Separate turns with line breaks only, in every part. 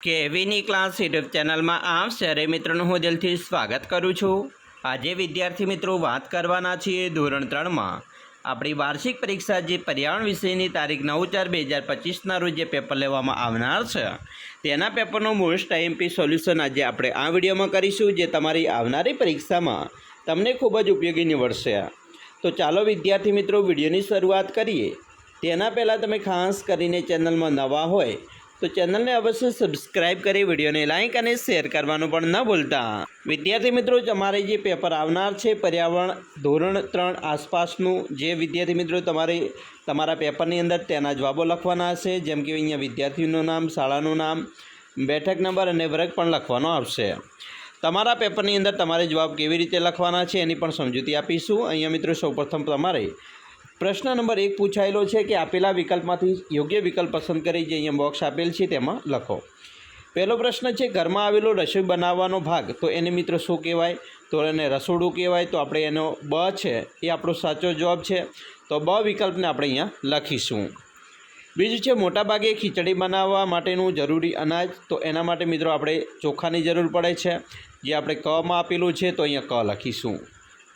કેવીની class YouTube ચેનલમાં આપ સરે મિત્રોનું હું દિલથી સ્વાગત કરું છું। આજે વિદ્યાર્થી મિત્રો વાત કરવાના છીએ ધોરણ 3માં આપણી વાર્ષિક પરીક્ષા જે પર્યાવરણ વિષયની તારીખ 9/4/2025ના રોજ જે પેપર લેવામાં આવનાર છે તેના પેપરનું મોસ્ટ આઈએમપી સોલ્યુશન આજે આપણે આ વિડીયોમાં કરીશું, જે તમારી આવનારી પરીક્ષામાં તમને ખૂબ જ ઉપયોગી નીવડશે। તો ચાલો વિદ્યાર્થી મિત્રો વિડીયોની શરૂઆત કરીએ। તેના પહેલાં તમે ખાસ કરીને ચેનલમાં નવા હોય તો ચેનલને અવશ્ય સબસ્ક્રાઇબ કરી વિડીયોને લાઇક અને શેર કરવાનું પણ ન ભૂલતા। વિદ્યાર્થી મિત્રો, તમારે જે પેપર આવનાર છે પર્યાવરણ ધોરણ 3 આસપાસનું, જે વિદ્યાર્થી મિત્રો તમારા પેપરની અંદર તેના જવાબો લખવાના હશે, જેમ કે અહીંયા વિદ્યાર્થીનું નામ, શાળાનું નામ, બેઠક નંબર અને વર્ગ પણ લખવાનો આવશે। તમારા પેપરની અંદર તમારે જવાબ કેવી રીતે લખવાના છે એની પણ સમજૂતી આપીશું। અહીંયા મિત્રો સૌપ્રથમ તમારે પ્રશ્ન નંબર 1 પૂછાયેલો છે કે આપેલા વિકલ્પમાંથી યોગ્ય વિકલ્પ પસંદ કરી જે અહીંયા બોક્સ આપેલ છે તેમાં લખો। પહેલો પ્રશ્ન છે ઘરમાં આવેલો રસોઈ બનાવવાનો ભાગ, તો એને મિત્રો શું કહેવાય? તો એને રસોડું કહેવાય। તો આપણે એનો બ છે એ આપણો સાચો જવાબ છે, તો બ વિકલ્પને આપણે અહીંયા લખીશું। બીજું છે મોટાભાગે ખીચડી બનાવવા માટેનું જરૂરી અનાજ, તો એના માટે મિત્રો આપણે ચોખાની જરૂર પડે છે, જે આપણે કમાં આપેલું છે, તો અહીંયા ક લખીશું।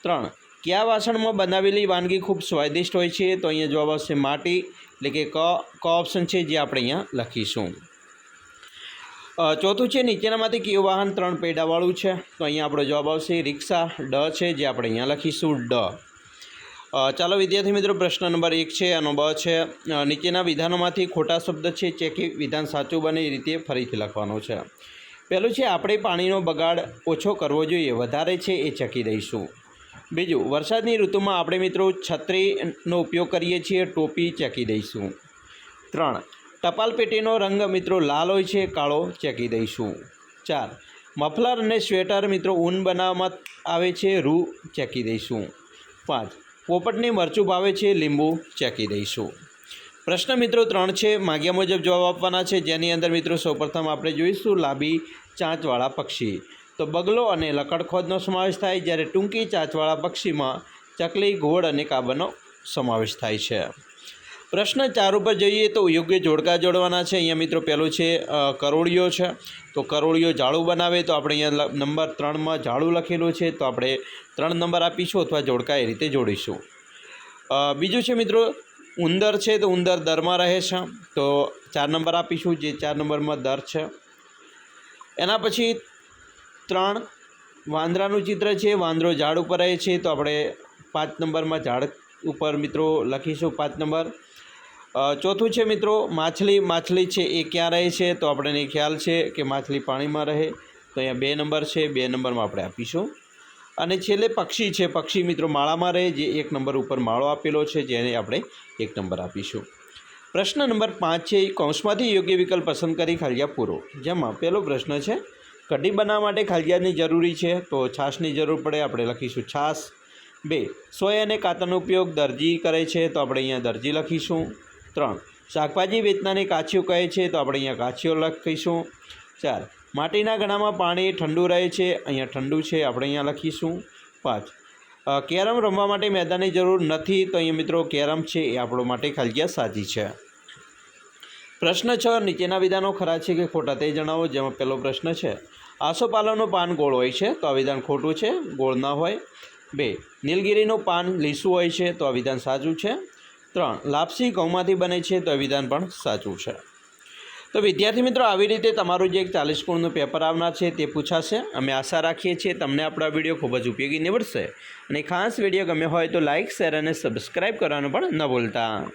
3 કયા વાસણમાં બનાવેલી વાનગી ખૂબ સ્વાદિષ્ટ હોય છે? તો અહીંયા જવાબ આવશે માટી, એટલે કે ક ઓપ્શન છે, જે આપણે અહીંયા લખીશું। ચોથું છે નીચેનામાંથી કયું વાહન 3 પૈડાવાળું છે? તો અહીંયા આપણો જવાબ આવશે રિક્ષા, ડ છે, જે આપણે અહીંયા લખીશું ડ। ચાલો વિદ્યાર્થી મિત્રો, પ્રશ્ન નંબર 1 છે, આનો બ છે। નીચેના વિધાનોમાંથી ખોટા શબ્દ છે ચેકી વિધાન સાચું બને એ રીતે ફરીથી લખવાનું છે। પહેલું છે આપણે પાણીનો બગાડ ઓછો કરવો જોઈએ, વધારે છે એ ચેકી દઈશું। બીજું, વરસાદની ઋતુમાં આપણે મિત્રો છત્રીનો ઉપયોગ કરીએ છીએ, ટોપી ચેકી દઈશું। 3 ટપાલ પેટીનો રંગ મિત્રો લાલ હોય છે, કાળો ચેકી દઈશું। 4 મફલર અને સ્વેટર મિત્રો ઊન બનાવવામાં આવે છે, રૂ ચેકી દઈશું। 5 પોપટને મરચું ભાવે છે, લીંબુ ચેકી દઈશું। પ્રશ્ન મિત્રો 3 છે, માગ્યા મુજબ જવાબ આપવાના છે, જેની અંદર મિત્રો સૌપ્રથમ આપણે જોઈશું લાંબી ચાંચવાળા પક્ષી, તો બગલો અને લકડખોદનો સમાવેશ થાય, જ્યારે ટૂંકી ચાંચવાળા પક્ષીમાં ચકલી, ઘોડ અને કાબરનો સમાવેશ થાય છે। પ્રશ્ન 4 ઉપર જઈએ તો યોગ્ય જોડકા જોડવાના છે। અહીંયા મિત્રો પહેલું છે કરોળિયો છે, તો કરોળિયો જાળું બનાવે, તો આપણે અહીંયા નંબર 3માં જાળું લખેલું છે, તો આપણે 3 નંબર આપીશું અથવા જોડકા એ રીતે જોડીશું। બીજું છે મિત્રો ઉંદર છે, તો ઉંદર દરમાં રહે છે, તો 4 નંબર આપીશું, જે 4 નંબરમાં દર છે। એના પછી 3 વાંદરાનું ચિત્ર છે, વાંદરો ઝાડ ઉપર રહે છે, તો આપણે 5 નંબરમાં ઝાડ ઉપર મિત્રો લખીશું 5 નંબર। ચોથું છે મિત્રો માછલી છે એ ક્યાં રહે છે? તો આપણને ખ્યાલ છે કે માછલી પાણીમાં રહે, તો અહીંયા 2 નંબર છે, 2 નંબરમાં આપણે આપીશું। અને છેલ્લે પક્ષી છે, પક્ષી મિત્રો માળામાં રહે, જે 1 નંબર ઉપર માળો આપેલો છે, જેને આપણે 1 નંબર આપીશું। પ્રશ્ન નંબર 5 છે, કૌંસમાંથી યોગ્ય વિકલ્પ પસંદ કરી ખાલિયા પૂરો, જેમાં પહેલો પ્રશ્ન છે કઢી બનાવવા માટે ખાલિયાની જરૂરી છે, તો છાશની જરૂર પડે, આપણે લખીશું છાશ। 2 સોય અને કાતરનો ઉપયોગ દરજી કરે છે, તો આપણે અહીંયા દરજી લખીશું। 3 શાકભાજી વેચનારને કાછીઓ કહે છે, તો આપણે અહીંયા કાછીઓ લખીશું। 4 માટીના ઘડામાં પાણી ઠંડુ રહે છે, અહીંયા ઠંડુ છે, આપણે અહીંયા લખીશું। 5 કેરમ રમવા માટે મેદાનની જરૂર નથી, તો અહીંયા મિત્રો કેરમ છે એ આપણો માટે ખાલિયા સાચી છે। પ્રશ્ન 6 નીચેના વિધાનો ખરા છે કે ખોટા તે જણાવો, જેમાં પહેલો પ્રશ્ન છે આસોપાલવનું પાન ગોળ હોય છે, તો આ વિધાન ખોટું છે, ગોળ ના હોય। 2 નીલગિરીનું પાન લીસું હોય છે, તો આ વિધાન સાચું છે। 3 લાપસી ઘઉંમાંથી બને છે, તો આ વિધાન પણ સાચું છે। તો વિદ્યાર્થી મિત્રો, આવી રીતે તમારું જે 40 ગુણનું પેપર આવનાર છે તે પૂછાશે। અમે આશા રાખીએ છીએ તમને આપણો વિડીયો ખૂબ જ ઉપયોગી નીવડશે, અને ખાસ વિડીયો ગમ્યો હોય તો લાઇક, શેર અને સબસ્ક્રાઈબ કરવાનું પણ ન ભૂલતા।